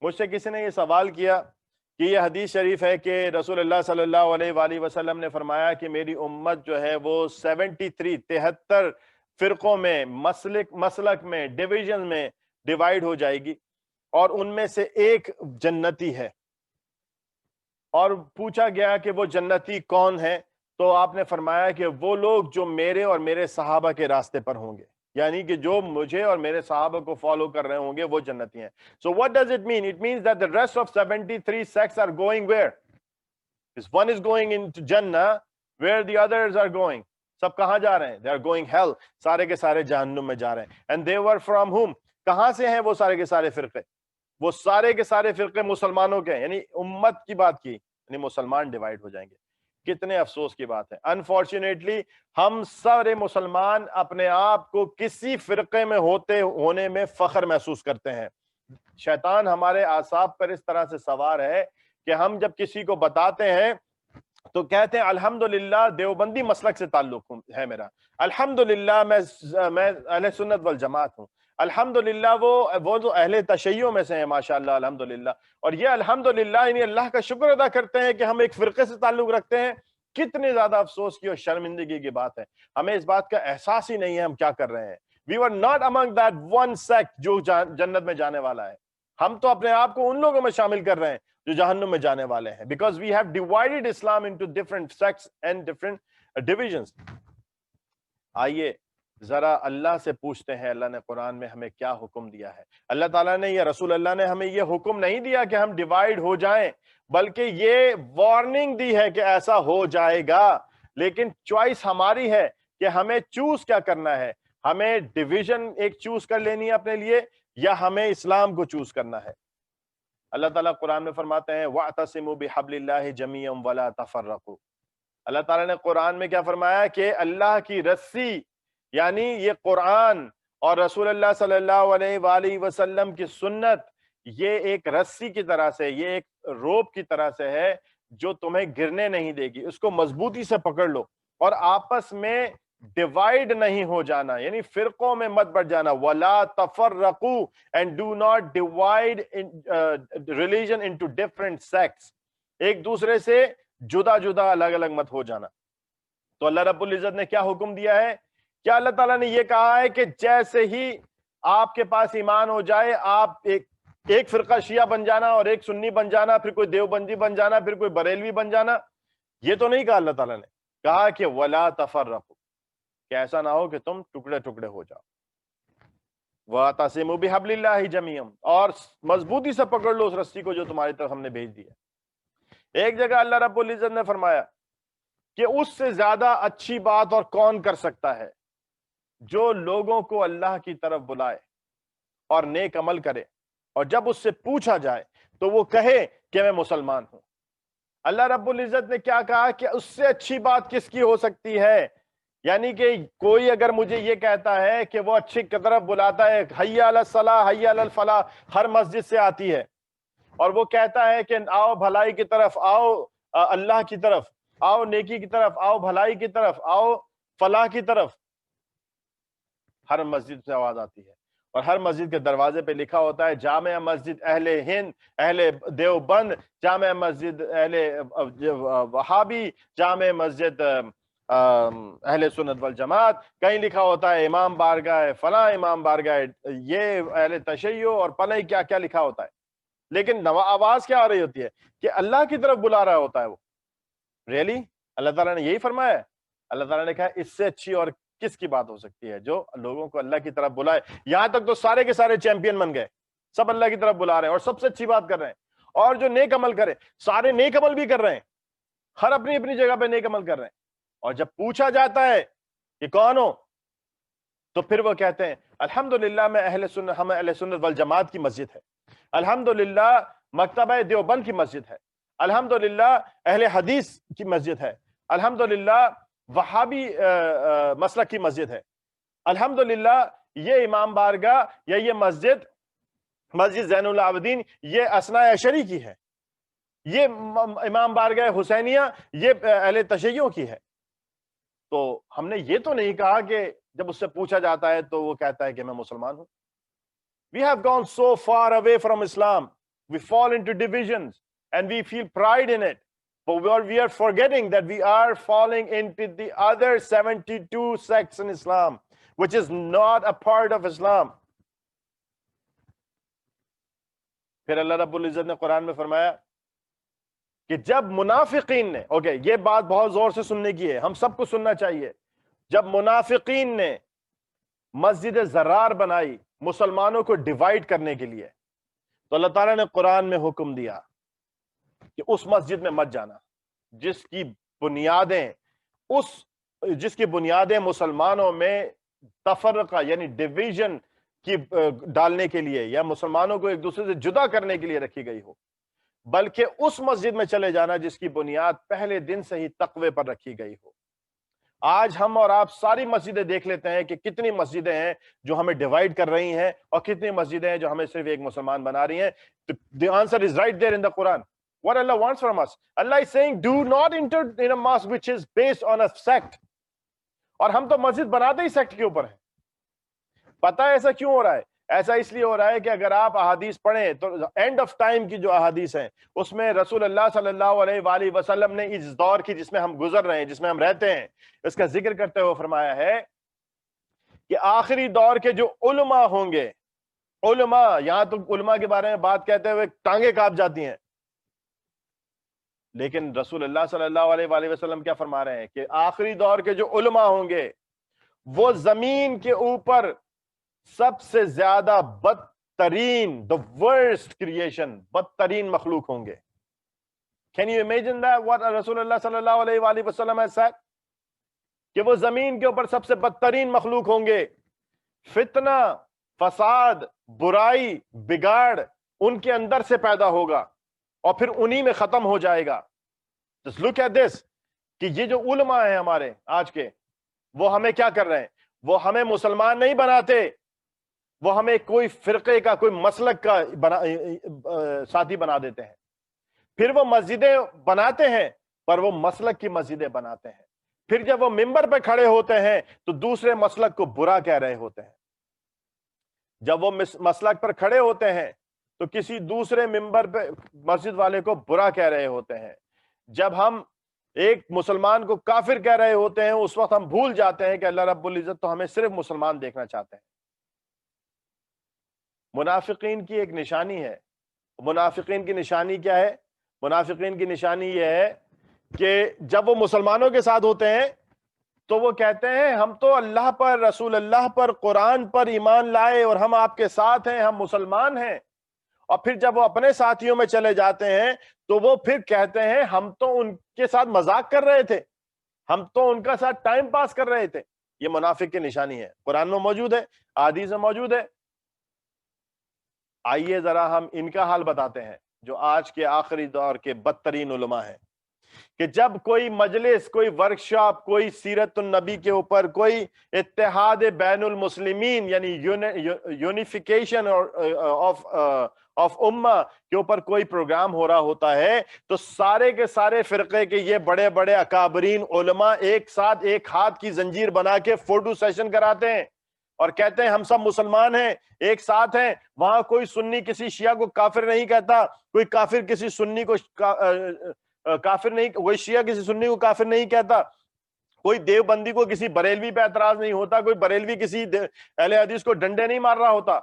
مجھ سے کسی نے یہ سوال کیا کہ یہ حدیث شریف ہے کہ رسول اللہ صلی اللہ علیہ وآلہ وسلم نے فرمایا کہ میری امت جو ہے وہ 73 فرقوں میں، مسلک میں، ڈویژن میں ڈیوائیڈ ہو جائے گی، اور ان میں سے ایک جنتی ہے، اور پوچھا گیا کہ وہ جنتی کون ہے، تو آپ نے فرمایا کہ وہ لوگ جو میرے اور میرے صحابہ کے راستے پر ہوں گے، یعنی کہ جو مجھے اور میرے صحابہ کو فالو کر رہے ہوں گے وہ جنتی ہیں. So what does it mean? It means that the rest of 73 sects are going where? This one is going into Jannah, where the others are going. سب کہاں جا رہے ہیں؟ They are going hell. سارے کے سارے جہنم میں جا رہے ہیں. And they were from whom? کہاں سے ہیں وہ سارے کے سارے فرقے؟ وہ سارے کے سارے فرقے مسلمانوں کے ہیں، یعنی امت کی بات کی، یعنی مسلمان ڈیوائیڈ ہو جائیں گے. کتنے افسوس کی بات ہے. انفارچونیٹلی ہم سارے مسلمان اپنے آپ کو کسی فرقے میں ہونے میں فخر محسوس کرتے ہیں. شیطان ہمارے اعصاب پر اس طرح سے سوار ہے کہ ہم جب کسی کو بتاتے ہیں تو کہتے ہیں الحمدللہ دیوبندی مسلک سے تعلق ہے میرا، الحمدللہ میں اہل سنت والجماعت ہوں، الحمدللہ وہ جو اہل تشیع میں سے ہیں ماشاءاللہ الحمدللہ. اور یہ الحمدللہ یعنی اللہ کا شکر ادا کرتے ہیں کہ ہم ایک فرقے سے تعلق رکھتے ہیں. کتنے زیادہ افسوس کی اور شرمندگی کی بات ہے. ہمیں اس بات کا احساس ہی نہیں ہے ہم کیا کر رہے ہیں. We were not among that one sect جو جنت میں جانے والا ہے. ہم تو اپنے آپ کو ان لوگوں میں شامل کر رہے ہیں جو جہنم میں جانے والے ہیں. Because we have divided Islam into different sects and different divisions. آئیے ذرا اللہ سے پوچھتے ہیں اللہ نے قرآن میں ہمیں کیا حکم دیا ہے. اللہ تعالیٰ نے یا رسول اللہ نے ہمیں یہ حکم نہیں دیا کہ ہم ڈیوائیڈ ہو جائیں، بلکہ یہ وارننگ دی ہے کہ ایسا ہو جائے گا. لیکن چوائس ہماری ہے کہ ہمیں چوز کیا کرنا ہے. ہمیں ڈویژن ایک چوز کر لینی ہے اپنے لیے، یا ہمیں اسلام کو چوز کرنا ہے. اللہ تعالیٰ قرآن میں فرماتے ہیں وَاعْتَصِمُوا بِحَبْلِ اللَّهِ جَمِيعًا وَلَا تَفَرَّقُوا. اللہ تعالیٰ نے قرآن میں کیا فرمایا کہ اللہ کی رسی، یعنی یہ قرآن اور رسول اللہ صلی اللہ علیہ وآلہ وسلم کی سنت، یہ ایک رسی کی طرح سے، یہ ایک روپ کی طرح سے ہے جو تمہیں گرنے نہیں دے گی. اس کو مضبوطی سے پکڑ لو اور آپس میں ڈیوائیڈ نہیں ہو جانا، یعنی فرقوں میں مت بڑھ جانا. وَلَا تَفَرَّقُوا and do not divide religion into different sects. ایک دوسرے سے جدا جدا الگ الگ مت ہو جانا. تو اللہ رب العزت نے کیا حکم دیا ہے؟ کیا اللہ تعالیٰ نے یہ کہا ہے کہ جیسے ہی آپ کے پاس ایمان ہو جائے آپ ایک فرقہ شیعہ بن جانا اور ایک سنی بن جانا، پھر کوئی دیوبندی بن جانا، پھر کوئی بریلوی بن جانا؟ یہ تو نہیں کہا اللہ تعالیٰ نے. کہا کہ وَلَا تَفَرَّقُوا، کہ ایسا نہ ہو کہ تم ٹکڑے ٹکڑے ہو جاؤ. وَاعْتَصِمُوا بِحَبْلِ اللَّهِ جَمِيعًا، اور مضبوطی سے پکڑ لو اس رسی کو جو تمہاری طرف ہم نے بھیج دی ہے. ایک جگہ اللہ رب العزت نے فرمایا کہ اس سے زیادہ اچھی بات اور کون کر سکتا ہے جو لوگوں کو اللہ کی طرف بلائے اور نیک عمل کرے، اور جب اس سے پوچھا جائے تو وہ کہے کہ میں مسلمان ہوں. اللہ رب العزت نے کیا کہا کہ اس سے اچھی بات کس کی ہو سکتی ہے؟ یعنی کہ کوئی اگر مجھے یہ کہتا ہے کہ وہ اچھی کی طرف بلاتا ہے، حی علی الصلاح حی علی الفلاح، ہر مسجد سے آتی ہے، اور وہ کہتا ہے کہ آؤ بھلائی کی طرف، آؤ اللہ کی طرف، آؤ نیکی کی طرف، آؤ بھلائی کی طرف، آؤ فلاح کی طرف. ہر مسجد سے آواز آتی ہے، اور ہر مسجد کے دروازے پہ لکھا ہوتا ہے جامع مسجد اہل ہند، اہل دیوبند، جامع مسجد اہل وہابی، جامع مسجد اہل سنت والجماعت. کہیں لکھا ہوتا ہے امام بارگاہ فلاں، امام بارگاہ یہ اہل تشیع، اور پتہ ہی کیا کیا لکھا ہوتا ہے. لیکن آواز کیا آ رہی ہوتی ہے کہ اللہ کی طرف بلا رہا ہوتا ہے وہ. ریئلی اللہ تعالیٰ نے یہی فرمایا ہے؟ اللہ تعالیٰ نے کہا اس سے اچھی اور کس کی بات ہو سکتی ہے جو لوگوں کو اللہ کی طرف بلائے. یہاں تک تو سارے کے سارے چیمپئن بن گئے، سب اللہ کی طرف بلا رہے ہیں اور سب سے اچھی بات کر رہے ہیں. اور جو نیک عمل کرے، سارے نیک عمل بھی کر رہے ہیں، ہر اپنی اپنی جگہ پہ نیک عمل کر رہے ہیں. اور جب پوچھا جاتا ہے کہ کون ہو، تو پھر وہ کہتے ہیں الحمدللہ میں ہم اہل سنت والجماعت کی مسجد ہے، الحمدللہ مکتبہ دیوبند کی مسجد ہے، الحمدللہ اہل حدیث کی مسجد ہے، الحمدللہ وہابی مسلک کی مسجد ہے، الحمدللہ یہ امام بارگاہ یا یہ مسجد زین العابدین یہ اثنا عشری کی ہے، یہ امام بارگاہ حسینیہ یہ اہل تشیع کی ہے. تو ہم نے یہ تو نہیں کہا کہ جب اس سے پوچھا جاتا ہے تو وہ کہتا ہے کہ میں مسلمان ہوں. We have gone so far away from Islam We fall into divisions and we feel pride in it. But we are forgetting that we are falling into the other 72 sects in Islam, which is not a part of Islam. پھر اللہ رب العزت نے قرآن میں فرمایا کہ جب منافقین نے، اوکے یہ بات بہت زور سے سننے کی ہے، ہم سب کو سننا چاہیے، جب منافقین نے مسجد زرار بنائی مسلمانوں کو ڈیوائیڈ کرنے کے لیے، تو اللہ تعالیٰ نے قرآن میں حکم دیا کہ اس مسجد میں مت جانا جس کی بنیادیں مسلمانوں میں تفرقہ یعنی ڈویژن کی ڈالنے کے لیے یا مسلمانوں کو ایک دوسرے سے جدا کرنے کے لیے رکھی گئی ہو، بلکہ اس مسجد میں چلے جانا جس کی بنیاد پہلے دن سے ہی تقوی پر رکھی گئی ہو۔ آج ہم اور آپ ساری مسجدیں دیکھ لیتے ہیں کہ کتنی مسجدیں ہیں جو ہمیں ڈیوائیڈ کر رہی ہیں اور کتنی مسجدیں ہیں جو ہمیں صرف ایک مسلمان بنا رہی ہیں۔ The answer is right there in the Quran. What Allah wants from us. Allah is saying, do not enter in a mosque which is based on a sect. اور ہم تو مسجد بناتے ہی سیکٹ کے اوپر ہیں۔ پتہ ہے ایسا کیوں ہو رہا ہے؟ ایسا اس لیے ہو رہا ہے کہ اگر آپ احادیث پڑھیں تو اینڈ آف ٹائم کی جو احادیث ہیں اس میں رسول اللہ صلی اللہ علیہ وآلہ وسلم نے اس دور کی جس میں ہم گزر رہے ہیں، جس میں ہم رہتے ہیں، اس کا ذکر کرتے ہوئے فرمایا ہے کہ آخری دور کے جو علماء ہوں گے، علماء، یہاں تو علماء کے بارے میں بات کہتے ہوئے ٹانگیں کانپ جاتی ہیں، لیکن رسول اللہ صلی اللہ علیہ وآلہ وسلم کیا فرما رہے ہیں کہ آخری دور کے جو علماء ہوں گے وہ زمین کے اوپر سب سے زیادہ بدترین the worst creation بدترین مخلوق ہوں گے۔ Can you imagine that what رسول اللہ صلی اللہ علیہ وآلہ وسلم has said؟ کہ وہ زمین کے اوپر سب سے بدترین مخلوق ہوں گے، فتنہ، فساد، برائی، بگاڑ ان کے اندر سے پیدا ہوگا اور پھر انہی میں ختم ہو جائے گا۔ Just look at this کہ یہ جو علماء ہیں ہمارے آج کے، وہ ہمیں کیا کر رہے ہیں؟ وہ ہمیں مسلمان نہیں بناتے، وہ ہمیں کوئی فرقے کا، کوئی مسلک کا ساتھی بنا دیتے ہیں۔ پھر وہ مسجدیں بناتے ہیں پر وہ مسلک کی مسجدیں بناتے ہیں۔ پھر جب وہ ممبر پہ کھڑے ہوتے ہیں تو دوسرے مسلک کو برا کہہ رہے ہوتے ہیں۔ جب وہ مسلک پر کھڑے ہوتے ہیں تو کسی دوسرے ممبر پہ مسجد والے کو برا کہہ رہے ہوتے ہیں۔ جب ہم ایک مسلمان کو کافر کہہ رہے ہوتے ہیں اس وقت ہم بھول جاتے ہیں کہ اللہ رب العزت تو ہمیں صرف مسلمان دیکھنا چاہتے ہیں۔ منافقین کی ایک نشانی ہے۔ منافقین کی نشانی کیا ہے؟ منافقین کی نشانی یہ ہے کہ جب وہ مسلمانوں کے ساتھ ہوتے ہیں تو وہ کہتے ہیں ہم تو اللہ پر، رسول اللہ پر، قرآن پر ایمان لائے اور ہم آپ کے ساتھ ہیں، ہم مسلمان ہیں۔ اور پھر جب وہ اپنے ساتھیوں میں چلے جاتے ہیں تو وہ پھر کہتے ہیں ہم تو ان کے ساتھ مذاق کر رہے تھے، ہم تو ان کا ساتھ ٹائم پاس کر رہے تھے۔ یہ منافق کی نشانی ہے، قرآن میں موجود ہے، حدیث میں موجود ہے۔ آئیے ذرا ہم ان کا حال بتاتے ہیں جو آج کے آخری دور کے بدترین علماء ہیں، کہ جب کوئی مجلس، کوئی ورکشاپ، کوئی سیرت النبی کے اوپر، کوئی اتحاد بین المسلمین یعنی یونیفیکیشن آف امہ کے اوپر کوئی پروگرام ہو رہا ہوتا ہے تو سارے کے سارے فرقے کے یہ بڑے بڑے اکابرین علماء ایک ساتھ ایک ہاتھ کی زنجیر بنا کے فوٹو سیشن کراتے ہیں اور کہتے ہیں ہم سب مسلمان ہیں، ایک ساتھ ہیں۔ وہاں کوئی سنی کسی شیعہ کو کافر نہیں کہتا، کوئی کافر کسی سنی کو کافر نہیں، کوئی شیعہ کسی سنی کو کافر نہیں کہتا، کوئی دیوبندی کو کسی بریلوی پہ اعتراض نہیں ہوتا، کوئی بریلوی کسی اہل حدیث کو ڈنڈے نہیں مار رہا ہوتا۔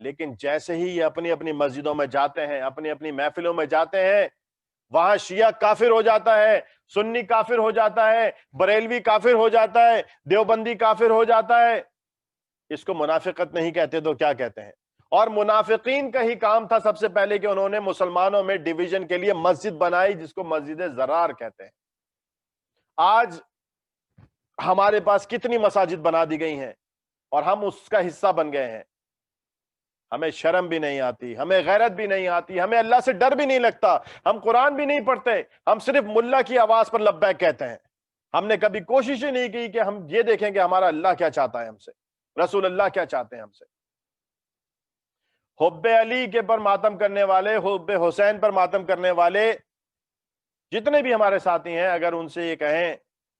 لیکن جیسے ہی یہ اپنی اپنی مسجدوں میں جاتے ہیں، اپنی اپنی محفلوں میں جاتے ہیں، وہاں شیعہ کافر ہو جاتا ہے، سنی کافر ہو جاتا ہے، بریلوی کافر ہو جاتا ہے، دیوبندی کافر ہو جاتا ہے۔ اس کو منافقت نہیں کہتے تو کیا کہتے ہیں؟ اور منافقین کا ہی کام تھا سب سے پہلے کہ انہوں نے مسلمانوں میں ڈویژن کے لیے مسجد بنائی جس کو مسجد زرار کہتے ہیں۔ آج ہمارے پاس کتنی مساجد بنا دی گئی ہیں اور ہم اس کا حصہ بن گئے ہیں۔ ہمیں شرم بھی نہیں آتی، ہمیں غیرت بھی نہیں آتی، ہمیں اللہ سے ڈر بھی نہیں لگتا، ہم قرآن بھی نہیں پڑھتے، ہم صرف ملا کی آواز پر لبیک کہتے ہیں۔ ہم نے کبھی کوشش ہی نہیں کی کہ ہم یہ دیکھیں کہ ہمارا اللہ کیا چاہتا ہے ہم سے، رسول اللہ کیا چاہتے ہیں ہم سے۔ حب علی کے پر ماتم کرنے والے، حب حسین پر ماتم کرنے والے جتنے بھی ہمارے ساتھی ہیں، اگر ان سے یہ کہیں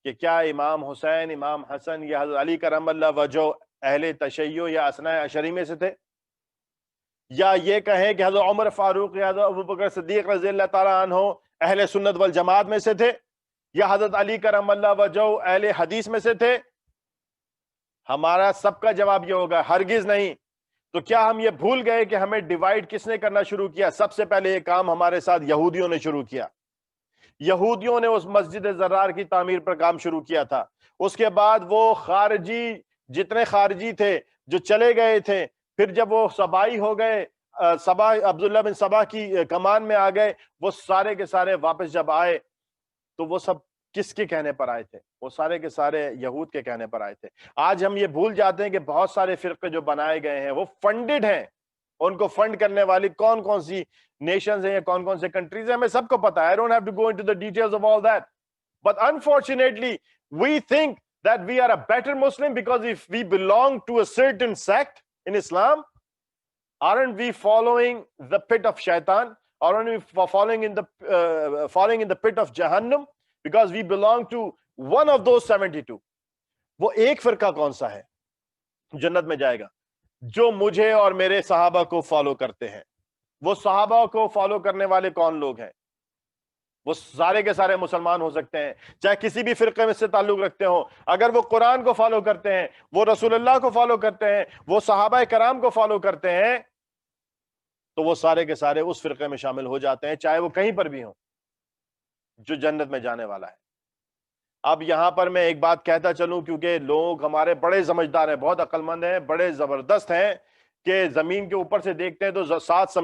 کہ کیا امام حسین، امام حسن یا حضرت علی کرم اللہ وجہ اہل تشیع یا اثناء عشری میں سے تھے؟ یا یہ کہیں کہ حضرت عمر فاروق یا حضرت ابو بکر صدیق رضی اللہ تعالیٰ عنہ اہل سنت والجماعت میں سے تھے، یا حضرت علی کرم اللہ وجہہ اہل حدیث میں سے تھے؟ ہمارا سب کا جواب یہ ہوگا ہرگز نہیں۔ تو کیا ہم یہ بھول گئے کہ ہمیں ڈیوائیڈ کس نے کرنا شروع کیا؟ سب سے پہلے یہ کام ہمارے ساتھ یہودیوں نے شروع کیا۔ یہودیوں نے اس مسجد زرار کی تعمیر پر کام شروع کیا تھا۔ اس کے بعد وہ خارجی، جتنے خارجی تھے جو چلے گئے تھے، پھر جب وہ سبائی ہو گئے، سبا عبداللہ بن سبا کی کمان میں آ گئے، وہ سارے کے سارے واپس جب آئے تو وہ سب کس کے کہنے پر آئے تھے؟ وہ سارے کے سارے یہود کے کہنے پر آئے تھے۔ آج ہم یہ بھول جاتے ہیں کہ بہت سارے فرقے جو بنائے گئے ہیں وہ فنڈڈ ہیں۔ ان کو فنڈ کرنے والی کون کون سی نیشنز ہیں یا کون کون سے کنٹریز ہیں، ہمیں سب کو پتا ہے۔ I don't have to go into the details of all that. But unfortunately, we think that we are a better Muslim because if we belong to a certain sect in Islam, aren't we following the pit of shaitan? Aren't we falling in the pit of Jahannam? Because we belong to one of those 72. وہ ایک فرقہ کون سا ہے جنت میں جائے گا؟ جو مجھے اور میرے صحابہ کو فالو کرتے ہیں۔ وہ صحابہ کو فالو کرنے والے کون لوگ ہیں؟ وہ سارے کے سارے مسلمان ہو سکتے ہیں، چاہے کسی بھی فرقے میں سے تعلق رکھتے ہوں۔ اگر وہ قرآن کو فالو کرتے ہیں، وہ رسول اللہ کو فالو کرتے ہیں، وہ صحابہ کرام کو فالو کرتے ہیں، تو وہ سارے کے سارے اس فرقے میں شامل ہو جاتے ہیں، چاہے وہ کہیں پر بھی ہوں، جو جنت میں جانے والا ہے۔ اب یہاں پر میں ایک بات کہتا چلوں، کیونکہ لوگ ہمارے بڑے سمجھدار ہیں، بہت عقل مند ہیں، بڑے زبردست ہیں، کہ زمین کے اوپر سے دیکھتے ہیں تو 7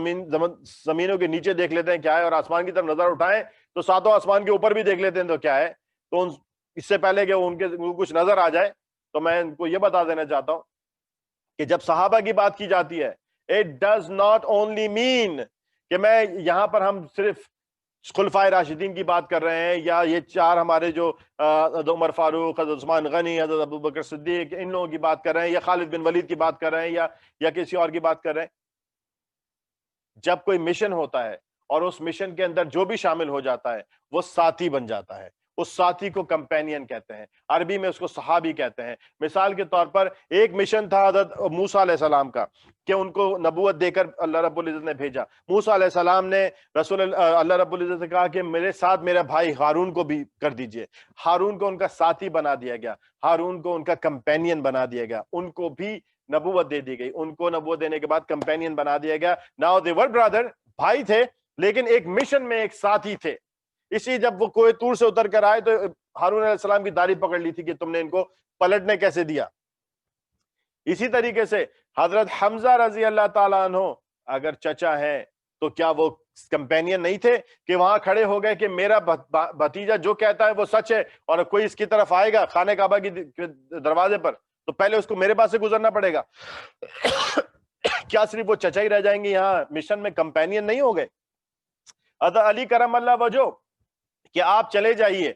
زمینوں کے نیچے دیکھ لیتے ہیں کیا ہے، اور آسمان کی طرف نظر اٹھائیں تو 7 آسمان کے اوپر بھی دیکھ لیتے ہیں تو کیا ہے۔ تو اس سے پہلے کہ ان کے کچھ نظر آ جائے تو میں ان کو یہ بتا دینا چاہتا ہوں کہ جب صحابہ کی بات کی جاتی ہے، اٹ ڈز ناٹ اونلی مین کہ میں یہاں پر ہم صرف خلفائے راشدین کی بات کر رہے ہیں، یا یہ 4 ہمارے جو حضرت عمر فاروق، حضرت عثمان غنی، حضرت ابو بکر صدیق، ان لوگوں کی بات کر رہے ہیں، یا خالد بن ولید کی بات کر رہے ہیں، یا کسی اور کی بات کر رہے ہیں۔ جب کوئی مشن ہوتا ہے اور اس مشن کے اندر جو بھی شامل ہو جاتا ہے وہ ساتھی بن جاتا ہے، اس ساتھی کو کمپینین کہتے ہیں، عربی میں اس کو صحابی کہتے ہیں۔ مثال کے طور پر ایک مشن تھا حضرت موسیٰ علیہ السلام کا، کہ ان کو نبوت دے کر اللہ رب العزت نے بھیجا۔ موسیٰ علیہ السلام نے اللہ رب العزت سے کہا کہ میرے ساتھ میرا بھائی ہارون کو بھی کر دیجئے۔ ہارون کو ان کا ساتھی بنا دیا گیا، ہارون کو ان کا کمپینین بنا دیا گیا، ان کو بھی نبوت دے دی گئی، ان کو نبوت دینے کے بعد کمپینین بنا دیا گیا۔ ناؤ دے ور برادر، بھائی تھے لیکن ایک مشن میں ایک ساتھی تھے۔ اسی جب وہ کوہ طور سے اتر کر آئے تو ہارون علیہ السلام کی داڑھی پکڑ لی تھی کہ تم نے ان کو پلٹنے کیسے دیا۔ اسی طریقے سے حضرت حمزہ رضی اللہ تعالیٰ عنہ اگر چچا ہیں تو کیا وہ کمپینین نہیں تھے کہ وہاں کھڑے ہو گئے کہ میرا بھتیجا جو کہتا ہے وہ سچ ہے، اور کوئی اس کی طرف آئے گا خانہ کعبہ کی دروازے پر تو پہلے اس کو میرے پاس سے گزرنا پڑے گا۔ کیا صرف وہ چچا ہی رہ جائیں گے یہاں مشن میں، کمپینین نہیں ہو گئے؟ حضرت علی کرم اللہ وجہہ کہ آپ چلے جائیے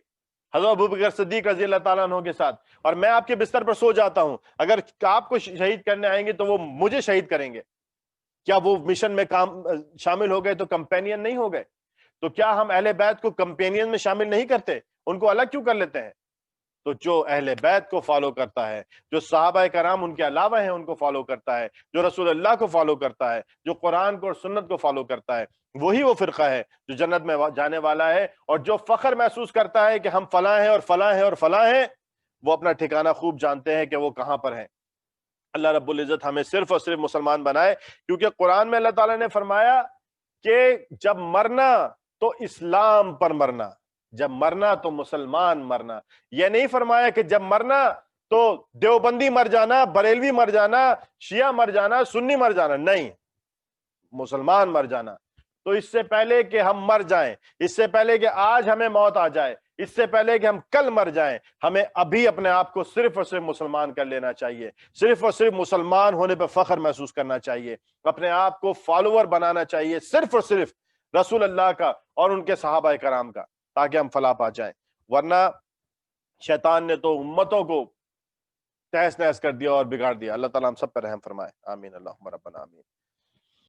حضرت ابو بکر صدیق رضی اللہ تعالیٰ عنہ کے ساتھ، اور میں آپ کے بستر پر سو جاتا ہوں، اگر آپ کو شہید کرنے آئیں گے تو وہ مجھے شہید کریں گے۔ کیا وہ مشن میں شامل ہو گئے تو کمپینین نہیں ہو گئے؟ تو کیا ہم اہل بیت کو کمپینین میں شامل نہیں کرتے؟ ان کو الگ کیوں کر لیتے ہیں؟ تو جو اہل بیت کو فالو کرتا ہے، جو صحابہ کرام ان کے علاوہ ہیں ان کو فالو کرتا ہے، جو رسول اللہ کو فالو کرتا ہے، جو قرآن کو اور سنت کو فالو کرتا ہے، وہی وہ فرقہ ہے جو جنت میں جانے والا ہے۔ اور جو فخر محسوس کرتا ہے کہ ہم فلاں ہیں اور فلاں ہیں اور فلاں ہیں، وہ اپنا ٹھکانہ خوب جانتے ہیں کہ وہ کہاں پر ہیں۔ اللہ رب العزت ہمیں صرف اور صرف مسلمان بنائے، کیونکہ قرآن میں اللہ تعالیٰ نے فرمایا کہ جب مرنا تو اسلام پر مرنا، جب مرنا تو مسلمان مرنا۔ یہ نہیں فرمایا کہ جب مرنا تو دیوبندی مر جانا، بریلوی مر جانا، شیعہ مر جانا، سنی مر جانا، نہیں، مسلمان مر جانا۔ تو اس سے پہلے کہ ہم مر جائیں، اس سے پہلے کہ آج ہمیں موت آ جائے، اس سے پہلے کہ ہم کل مر جائیں، ہمیں ابھی اپنے آپ کو صرف اور صرف مسلمان کر لینا چاہیے، صرف اور صرف مسلمان ہونے پہ فخر محسوس کرنا چاہیے، اپنے آپ کو فالوور بنانا چاہیے صرف اور صرف رسول اللہ کا اور ان کے صحابہ کرام کا، تاکہ ہم فلاح پا جائیں۔ ورنہ شیطان نے تو امتوں کو تہس نہس کر دیا اور بگاڑ دیا۔ اللہ تعالیٰ ہم سب پر رحم فرمائے، آمین، اللہم ربنا آمین۔